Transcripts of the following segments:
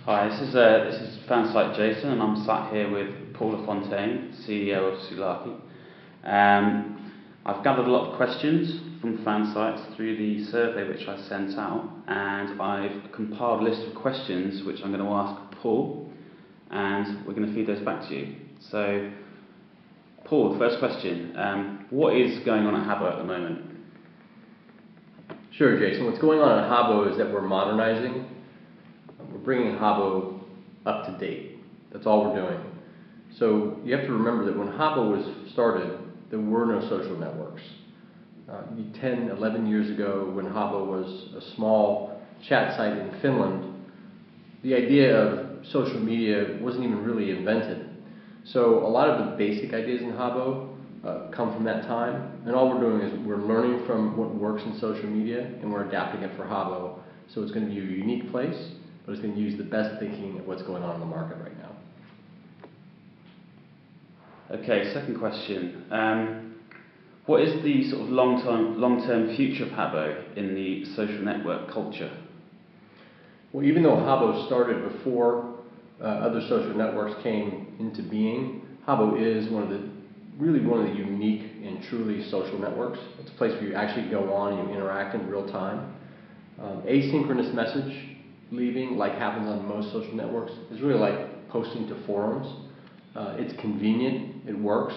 Hi, this is Fansite Jason, and I'm sat here with Paul LaFontaine, CEO of Sulaki. I've gathered a lot of questions from fansites through the survey which I sent out, and I've compiled a list of questions which I'm going to ask Paul, and we're going to feed those back to you. So, Paul, first question: what is going on at Habbo at the moment? Sure, Jason. What's going on at Habbo is that we're modernizing. We're bringing Habbo up to date. That's all we're doing. So you have to remember that when Habbo was started, there were no social networks. 10, 11 years ago, when Habbo was a small chat site in Finland, the idea of social media wasn't even really invented. So a lot of the basic ideas in Habbo come from that time, and all we're doing is we're learning from what works in social media and we're adapting it for Habbo. So it's going to be a unique place, but it's going to use the best thinking of what's going on in the market right now. Okay, second question. What is the sort of long-term future of Habbo in the social network culture? Well, even though Habbo started before other social networks came into being, Habbo is one of the unique and truly social networks. It's a place where you actually go on and you interact in real time. Asynchronous message leaving, like happens on most social networks, is really like posting to forums. It's convenient, it works,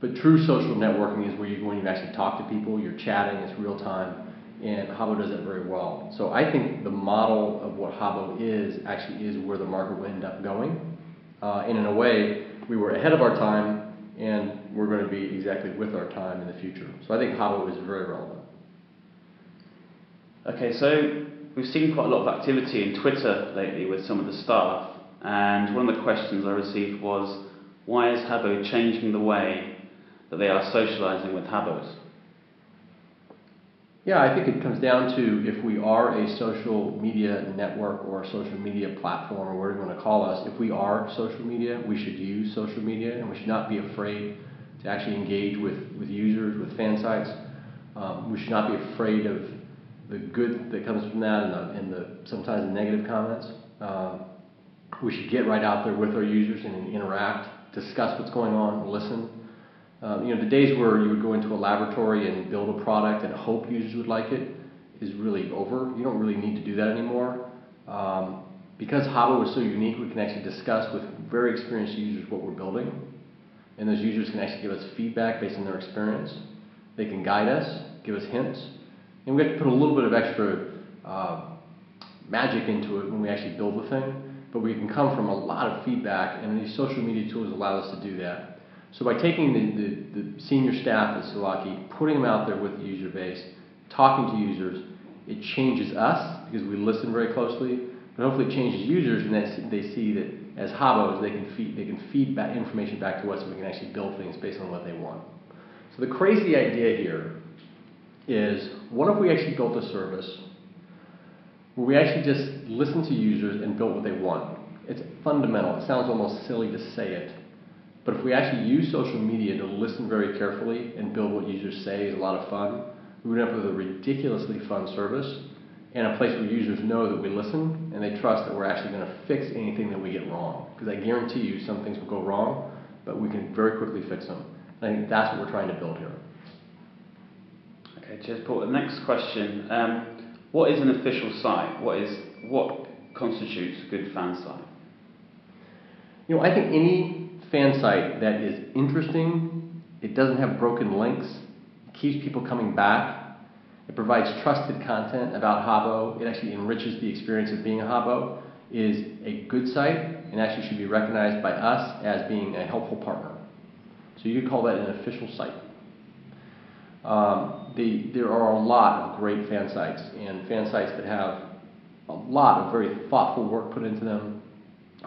but true social networking is when you actually talk to people, you're chatting, it's real time, and Habbo does that very well. So I think the model of what Habbo actually is where the market will end up going. And in a way, we were ahead of our time, and we're going to be exactly with our time in the future. So I think Habbo is very relevant. Okay, so we've seen quite a lot of activity in Twitter lately with some of the staff, and one of the questions I received was, why is Habbo changing the way that they are socialising with Habbos? Yeah, I think it comes down to if we are a social media network or a social media platform, or whatever you want to call us, if we are social media, we should use social media, and we should not be afraid to actually engage with users, with fan sites. We should not be afraid of the good that comes from that and sometimes the negative comments. We should get right out there with our users and interact, discuss what's going on, listen. The days where you would go into a laboratory and build a product and hope users would like it is really over. You don't really need to do that anymore. Because Habbo is so unique, we can actually discuss with very experienced users what we're building, and those users can actually give us feedback based on their experience. They can guide us, give us hints, and we have to put a little bit of extra magic into it when we actually build the thing, but we can come from a lot of feedback, and these social media tools allow us to do that. So by taking the senior staff at Sulaki, putting them out there with the user base, talking to users, it changes us because we listen very closely, but hopefully it changes users and they see that as Habbos they can feed back information back to us, and we can actually build things based on what they want. So the crazy idea here is, what if we actually built a service where we actually just listen to users and built what they want? It's fundamental. It sounds almost silly to say it, but if we actually use social media to listen very carefully and build what users say is a lot of fun, we would end up with a ridiculously fun service and a place where users know that we listen and they trust that we're actually going to fix anything that we get wrong. Because I guarantee you some things will go wrong, but we can very quickly fix them. I think that's what we're trying to build here. Okay, cheers, Paul. The next question: what is an official site? What constitutes a good fan site? I think any fan site that is interesting, it doesn't have broken links, it keeps people coming back, it provides trusted content about Habbo, it actually enriches the experience of being a Habbo, is a good site and actually should be recognized by us as being a helpful partner. So you could call that an official site. There are a lot of great fan sites, and fan sites that have a lot of very thoughtful work put into them.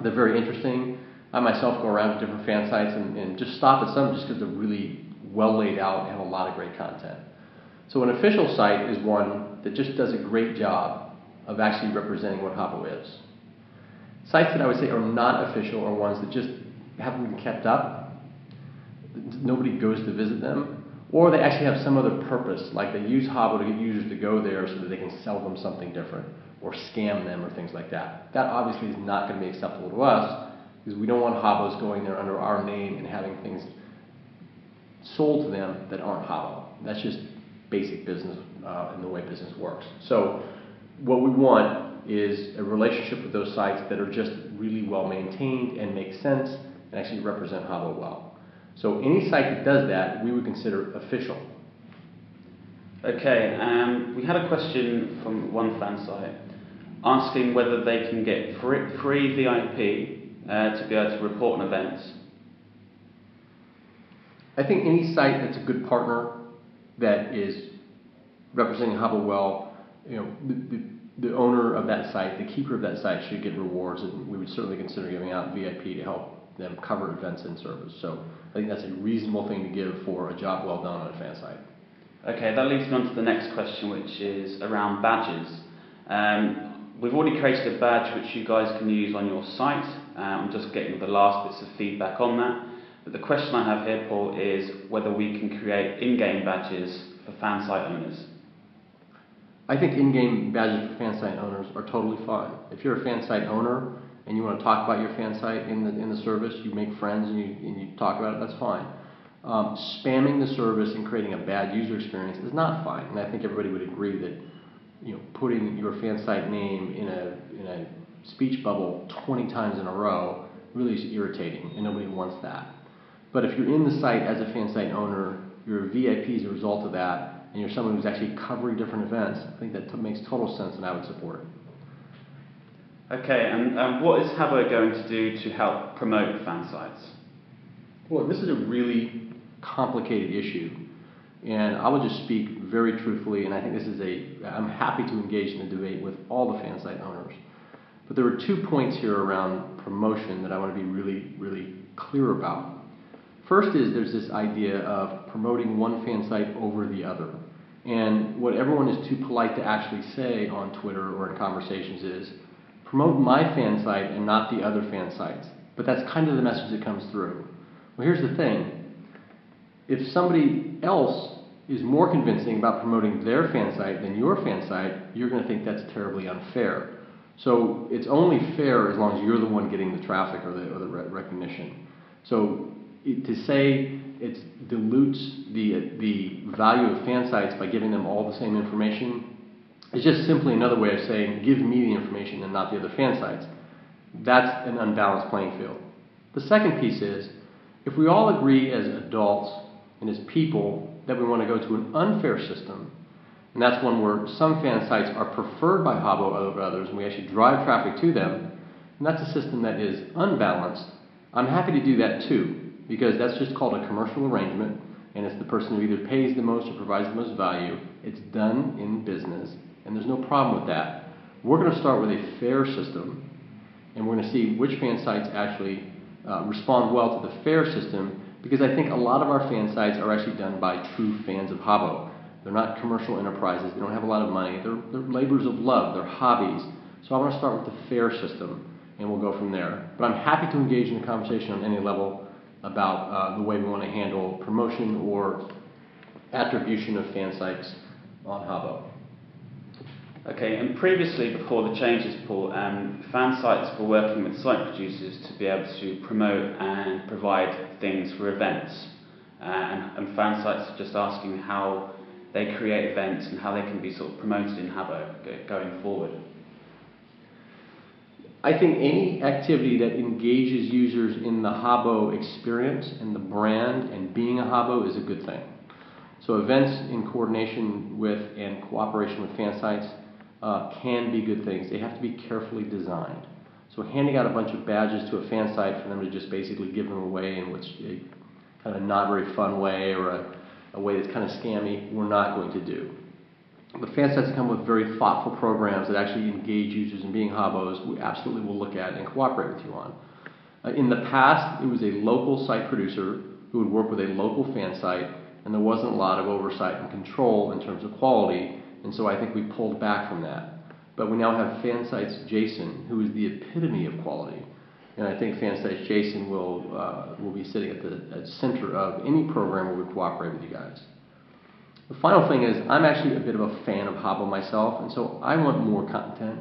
They're very interesting. I myself go around to different fan sites and just stop at some just because they're really well laid out and have a lot of great content. So an official site is one that just does a great job of actually representing what Habbo is. Sites that I would say are not official are ones that just haven't been kept up. Nobody goes to visit them, or they actually have some other purpose, like they use Habbo to get users to go there so that they can sell them something different, or scam them, or things like that. That obviously is not going to be acceptable to us, because we don't want Habbos going there under our name and having things sold to them that aren't Habbo. That's just basic business and the way business works. So what we want is a relationship with those sites that are just really well maintained and make sense and actually represent Habbo well. So any site that does that, we would consider official. Okay, we had a question from one fan site asking whether they can get free VIP to be able to report on events. I think any site that's a good partner that is representing Habbo well, the owner of that site, the keeper of that site should get rewards, and we would certainly consider giving out VIP to help them cover events and service. So I think that's a reasonable thing to give for a job well done on a fan site. Okay, that leads me on to the next question, which is around badges. We've already created a badge which you guys can use on your site. I'm just getting the last bits of feedback on that. But the question I have here, Paul, is whether we can create in-game badges for fan site owners. I think in-game badges for fan site owners are totally fine. If you're a fan site owner and you want to talk about your fan site in the service, you make friends and you talk about it, that's fine. Spamming the service and creating a bad user experience is not fine. And I think everybody would agree that putting your fan site name in a speech bubble 20 times in a row really is irritating, and nobody wants that. But if you're in the site as a fan site owner, you're a VIP as a result of that, and you're someone who's actually covering different events, I think that makes total sense, and I would support it. Okay, and what is Habbo going to do to help promote fan sites? Well, this is a really complicated issue, and I will just speak very truthfully, and I think I'm happy to engage in a debate with all the fan site owners. But there are 2 points here around promotion that I want to be really, really clear about. First is there's this idea of promoting one fan site over the other. And what everyone is too polite to actually say on Twitter or in conversations is, promote my fan site and not the other fan sites. But that's kind of the message that comes through. Well, here's the thing. If somebody else is more convincing about promoting their fan site than your fan site, you're going to think that's terribly unfair. So it's only fair as long as you're the one getting the traffic or the recognition. So to say it dilutes the value of fan sites by giving them all the same information is just simply another way of saying, give me the information and not the other fan sites. That's an unbalanced playing field. The second piece is, if we all agree as adults and as people that we want to go to an unfair system, and that's one where some fan sites are preferred by Habbo over others, and we actually drive traffic to them, and that's a system that is unbalanced, I'm happy to do that too, because that's just called a commercial arrangement, and it's the person who either pays the most or provides the most value. It's done in business, and there's no problem with that. We're going to start with a fair system, and we're going to see which fan sites actually respond well to the fair system, because I think a lot of our fan sites are actually done by true fans of Habbo. They're not commercial enterprises. They don't have a lot of money. They're labors of love. They're hobbies. So I want to start with the fair system, and we'll go from there. But I'm happy to engage in the conversation on any level about the way we want to handle promotion or attribution of fan sites on Habbo. Okay, and previously, before the changes, Paul, fan sites were working with site producers to be able to promote and provide things for events. And fan sites are just asking how they create events and how they can be sort of promoted in Habbo going forward. I think any activity that engages users in the Habbo experience and the brand and being a Habbo is a good thing. So events in coordination with and cooperation with fan sites can be good things. They have to be carefully designed. So handing out a bunch of badges to a fan site for them to just basically give them away in which a kind of not very fun way or a way that's kind of scammy, we're not going to do. But fan sites come with very thoughtful programs that actually engage users in being Habbos. We absolutely will look at and cooperate with you on. In the past, it was a local site producer who would work with a local fan site, and there wasn't a lot of oversight and control in terms of quality, and so I think we pulled back from that. But we now have Fan Sites Jason, who is the epitome of quality, and I think Fan Sites Jason will be sitting at the center of any program where we cooperate with you guys. The final thing is, I'm actually a bit of a fan of Habbo myself, and so I want more content,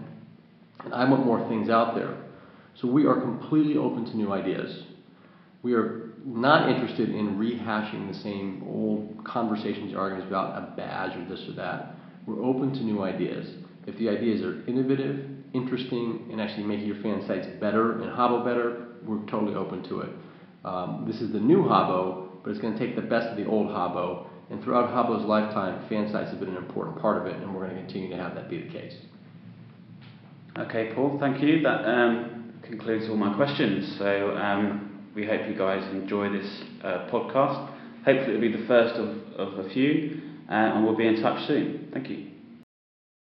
and I want more things out there. So we are completely open to new ideas. We are not interested in rehashing the same old conversations or arguments about a badge or this or that. We're open to new ideas. If the ideas are innovative, interesting, and actually making your fan sites better and Habbo better, we're totally open to it. This is the new Habbo, but it's going to take the best of the old Habbo. And throughout Habbo's lifetime, fan sites have been an important part of it, and we're going to continue to have that be the case. Okay, Paul, thank you. That concludes all my questions. So we hope you guys enjoy this podcast. Hopefully it'll be the first of a few, and we'll be in touch soon. Thank you.